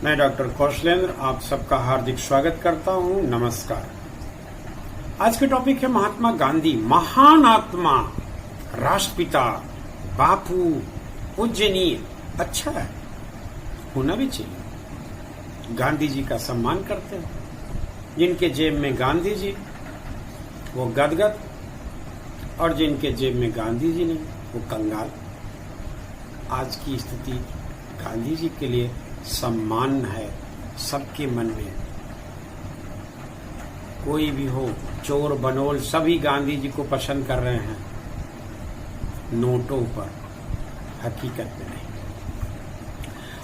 मैं डॉक्टर कौशलेंद्र आप सबका हार्दिक स्वागत करता हूं। नमस्कार। आज के टॉपिक है महात्मा गांधी, महान आत्मा, राष्ट्रपिता, बापू, पूजनीय। अच्छा है, होना भी चाहिए। गांधी जी का सम्मान करते हैं। जिनके जेब में गांधी जी वो गदगद, और जिनके जेब में गांधी जी नहीं वो कंगाल। आज की स्थिति गांधी जी के लिए सम्मान है सबके मन में। कोई भी हो, चोर बनोल, सभी गांधी जी को पसंद कर रहे हैं, नोटों पर, हकीकत में नहीं।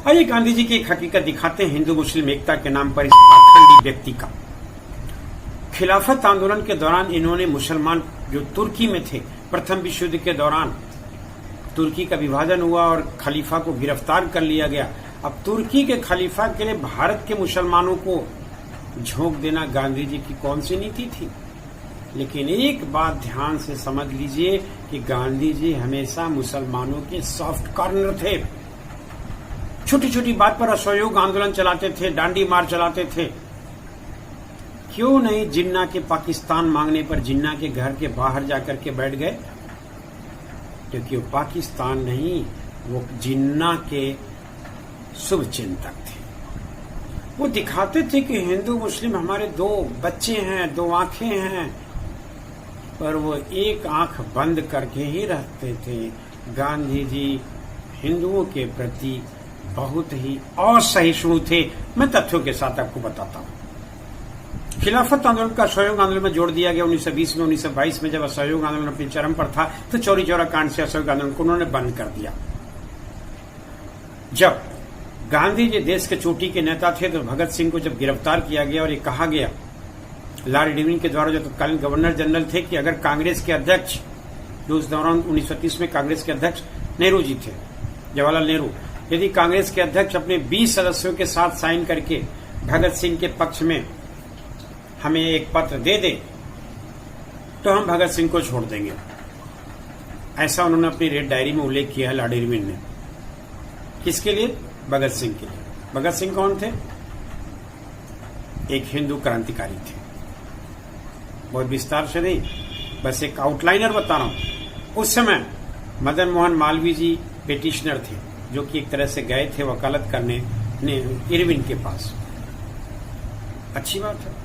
आइए गांधी जी की एक हकीकत दिखाते हैं हिंदू मुस्लिम एकता के नाम पर इस पाखंडी व्यक्ति का। खिलाफत आंदोलन के दौरान इन्होंने मुसलमान जो तुर्की में थे, प्रथम विश्व युद्ध के दौरान तुर्की का विभाजन हुआ और खलीफा को गिरफ्तार कर लिया गया। अब तुर्की के खलीफा के लिए भारत के मुसलमानों को झोंक देना गांधी जी की कौन सी नीति थी। लेकिन एक बात ध्यान से समझ लीजिए कि गांधी जी हमेशा मुसलमानों के सॉफ्ट कॉर्नर थे। छोटी छोटी बात पर असहयोग आंदोलन चलाते थे, डांडी मार चलाते थे। क्यों नहीं जिन्ना के पाकिस्तान मांगने पर जिन्ना के घर के बाहर जाकर के बैठ गए? क्योंकि वो पाकिस्तान नहीं, वो जिन्ना के शुभ चिंतक थे। वो दिखाते थे कि हिंदू मुस्लिम हमारे दो बच्चे हैं, दो आंखें हैं, पर वो एक आंख बंद करके ही रहते थे। गांधी जी हिंदुओं के प्रति बहुत ही असहिष्णु थे। मैं तथ्यों के साथ आपको बताता हूं। खिलाफत आंदोलन का असहयोग आंदोलन में जोड़ दिया गया 1920 में। 1922 में जब असहयोग आंदोलन अपने चरम पर था तो चौरी चौरा कांड से असहयोग आंदोलन को उन्होंने बंद कर दिया। जब गांधी जी देश के चोटी के नेता थे तो भगत सिंह को जब गिरफ्तार किया गया और ये कहा गया लॉर्ड इरविन के द्वारा, जो तत्कालीन गवर्नर जनरल थे, कि अगर कांग्रेस के अध्यक्ष, जो उस दौरान 1930 में कांग्रेस के अध्यक्ष नेहरू जी थे, जवाहरलाल नेहरू, यदि कांग्रेस के अध्यक्ष अपने 20 सदस्यों के साथ साइन करके भगत सिंह के पक्ष में हमें एक पत्र दे दे तो हम भगत सिंह को छोड़ देंगे। ऐसा उन्होंने अपनी रेड डायरी में उल्लेख किया है लॉर्ड इरविन ने। किसके लिए? भगत सिंह के लिए। भगत सिंह कौन थे? एक हिंदू क्रांतिकारी थे। बहुत विस्तार से नहीं, बस एक आउटलाइनर बता रहा हूं। उस समय मदन मोहन मालवीय जी पिटिशनर थे, जो कि एक तरह से गए थे वकालत करने इरविन के पास। अच्छी बात है।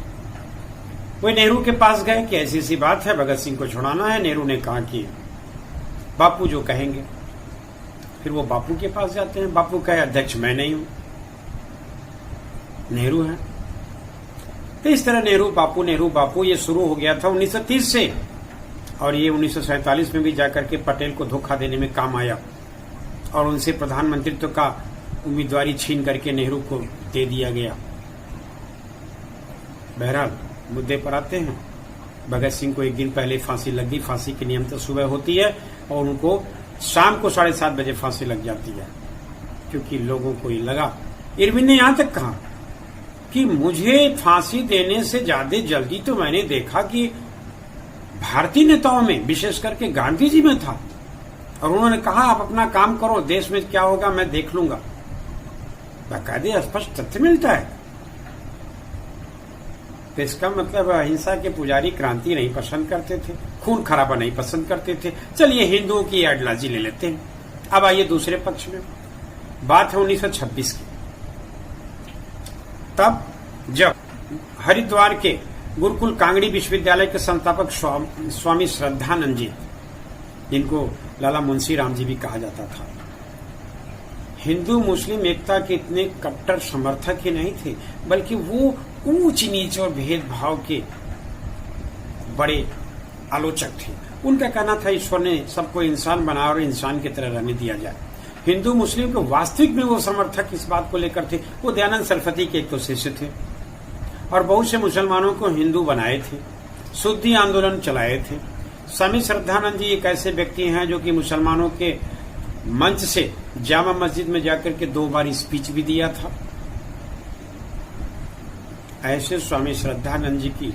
वो नेहरू के पास गए कि ऐसी सी बात है, भगत सिंह को छुड़ाना है। नेहरू ने कहा कि बापू जो कहेंगे। फिर वो बापू के पास जाते हैं। बापू कहे अध्यक्ष मैं नहीं हूं, नेहरू है। तो इस तरह नेहरू बापू ये शुरू हो गया था 1930 से, और ये 1947 में भी जाकर के पटेल को धोखा देने में काम आया और उनसे प्रधानमंत्रित्व का उम्मीदवारी छीन करके नेहरू को दे दिया गया। बहरहाल मुद्दे पर आते हैं। भगत सिंह को एक दिन पहले फांसी लग गई। फांसी की नियम तो सुबह होती है और उनको शाम को 7:30 बजे फांसी लग जाती है, क्योंकि लोगों को ये लगा। इरविन ने यहां तक कहा कि मुझे फांसी देने से ज्यादा जल्दी तो मैंने देखा कि भारतीय नेताओं में, विशेष करके गांधी जी में था। और उन्होंने कहा आप अपना काम करो, देश में क्या होगा मैं देख लूंगा। बाकायदे स्पष्ट तथ्य मिलता है। तो इसका मतलब अहिंसा के पुजारी क्रांति नहीं पसंद करते थे, खून खराबा नहीं पसंद करते थे। चलिए हिंदुओं की आइडियोलॉजी ले लेते हैं। अब आइए दूसरे पक्ष में। बात है 1926 की। तब जब हरिद्वार के गुरुकुल कांगड़ी विश्वविद्यालय के संस्थापक स्वामी श्रद्धानंद जी, जिनको लाला मुंशी राम जी भी कहा जाता था, हिंदू मुस्लिम एकता के इतने कट्टर समर्थक ही नहीं थे, बल्कि वो ऊंच नीच और भेदभाव के बड़े आलोचक थे। उनका कहना था ईश्वर ने सबको इंसान बनाया और इंसान की तरह रहने दिया जाए। हिंदू मुस्लिम को वास्तविक में वो समर्थक इस बात को लेकर थे। वो दयानंद सरस्वती के एक तो शिष्य थे और बहुत से मुसलमानों को हिंदू बनाए थे, शुद्धि आंदोलन चलाए थे। स्वामी श्रद्धानंद जी एक ऐसे व्यक्ति हैं जो कि मुसलमानों के मंच से जामा मस्जिद में जाकर के 2 बार स्पीच भी दिया था। ऐसे स्वामी श्रद्धानंद जी की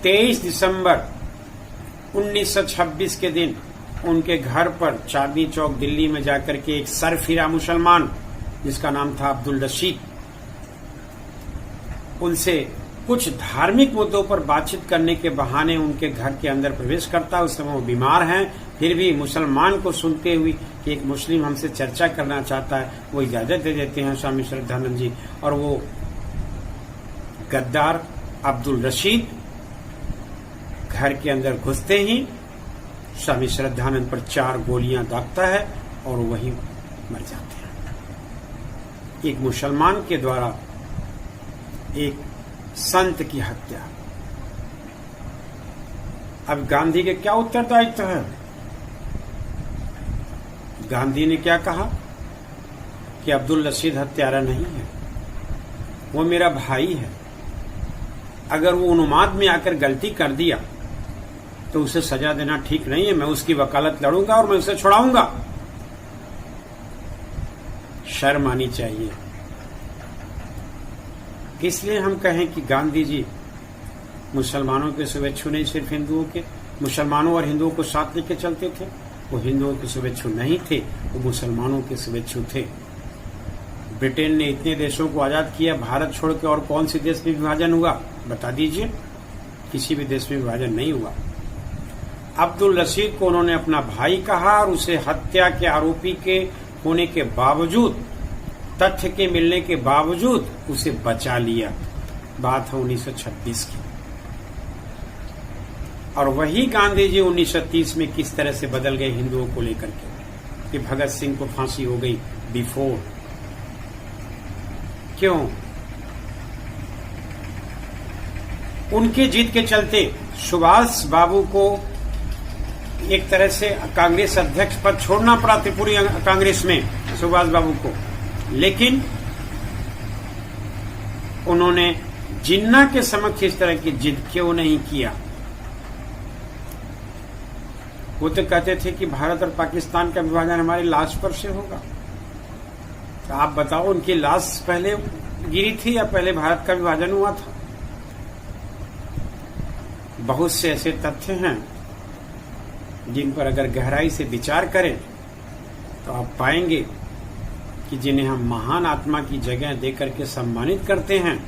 23 दिसंबर 1926 के दिन उनके घर पर चांदनी चौक दिल्ली में जाकर के एक सरफिरा मुसलमान जिसका नाम था अब्दुल रशीद, उनसे कुछ धार्मिक मुद्दों पर बातचीत करने के बहाने उनके घर के अंदर प्रवेश करता है। उस समय वो बीमार हैं, फिर भी मुसलमान को सुनते हुए कि एक मुस्लिम हमसे चर्चा करना चाहता है, वो इजाजत दे देते हैं स्वामी श्रद्धानंद जी। और वो गद्दार अब्दुल रशीद घर के अंदर घुसते ही स्वामी श्रद्धानंद पर 4 गोलियां दागता है और वहीं मर जाते हैं। एक मुसलमान के द्वारा एक संत की हत्या। अब गांधी के क्या उत्तरदायित्व है? गांधी ने क्या कहा कि अब्दुल रशीद हत्यारा नहीं है, वो मेरा भाई है। अगर वो उन्माद में आकर गलती कर दिया तो उसे सजा देना ठीक नहीं है। मैं उसकी वकालत लड़ूंगा और मैं उसे छुड़ाऊंगा। शर्म आनी चाहिए। इसलिए हम कहें कि गांधी जी मुसलमानों के शुभेच्छु नहीं, सिर्फ हिंदुओं के, मुसलमानों और हिंदुओं को साथ लेके चलते थे। वो हिंदुओं के शुभेच्छु नहीं थे, वो मुसलमानों के शुभेच्छु थे। ब्रिटेन ने इतने देशों को आजाद किया, भारत छोड़ के और कौन से देश में विभाजन हुआ बता दीजिए? किसी भी देश में विभाजन नहीं हुआ। अब्दुल रशीद को उन्होंने अपना भाई कहा और उसे हत्या के आरोपी के होने के बावजूद, तथ्य के मिलने के बावजूद उसे बचा लिया। बात है 1926 की। और वही गांधी जी 1930 में किस तरह से बदल गए हिंदुओं को लेकर के कि भगत सिंह को फांसी हो गई बिफोर। क्यों? उनके जीत के चलते सुभाष बाबू को एक तरह से कांग्रेस अध्यक्ष पद छोड़ना पड़ा त्रिपुरी कांग्रेस में सुभाष बाबू को। लेकिन उन्होंने जिन्ना के समक्ष इस तरह की जिद क्यों नहीं किया? वो तो कहते थे कि भारत और पाकिस्तान का विभाजन हमारी लाश पर से होगा। तो आप बताओ, उनकी लाश पहले गिरी थी या पहले भारत का विभाजन हुआ था? बहुत से ऐसे तथ्य हैं जिन पर अगर गहराई से विचार करें तो आप पाएंगे कि जिन्हें हम महान आत्मा की जगह देकर के सम्मानित करते हैं,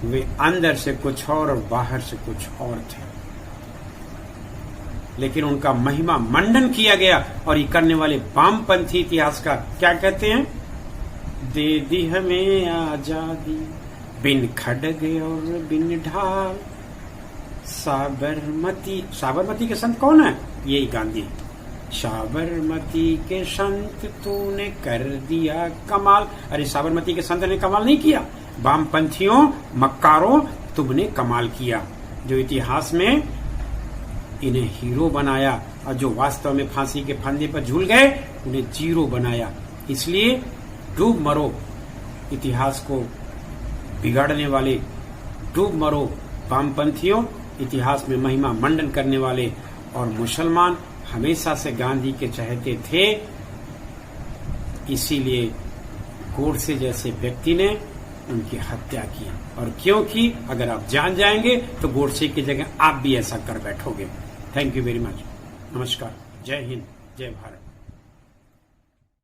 वे अंदर से कुछ और बाहर से कुछ और थे। लेकिन उनका महिमा मंडन किया गया। और ये करने वाले वामपंथी इतिहासकार क्या कहते हैं? दे दी हमें आजादी बिन खड़ग और बिन ढाल, साबरमती। साबरमती के संत कौन है? यही गांधी। साबरमती के संत तूने कर दिया कमाल। अरे साबरमती के संत ने कमाल नहीं किया, वामपंथियों, मक्कारों, तुमने कमाल किया। जो इतिहास में इन्हें हीरो बनाया और जो वास्तव में फांसी के फंदे पर झूल गए उन्हें जीरो बनाया। इसलिए डूब मरो इतिहास को बिगाड़ने वाले, डूब मरो वामपंथियों, इतिहास में महिमा मंडन करने वाले। और मुसलमान हमेशा से गांधी के चहेते थे। इसीलिए गोडसे जैसे व्यक्ति ने उनकी हत्या की। और क्योंकि अगर आप जान जाएंगे तो गोडसे की जगह आप भी ऐसा कर बैठोगे। Thank you very much. नमस्कार। जय हिंद, जय भारत।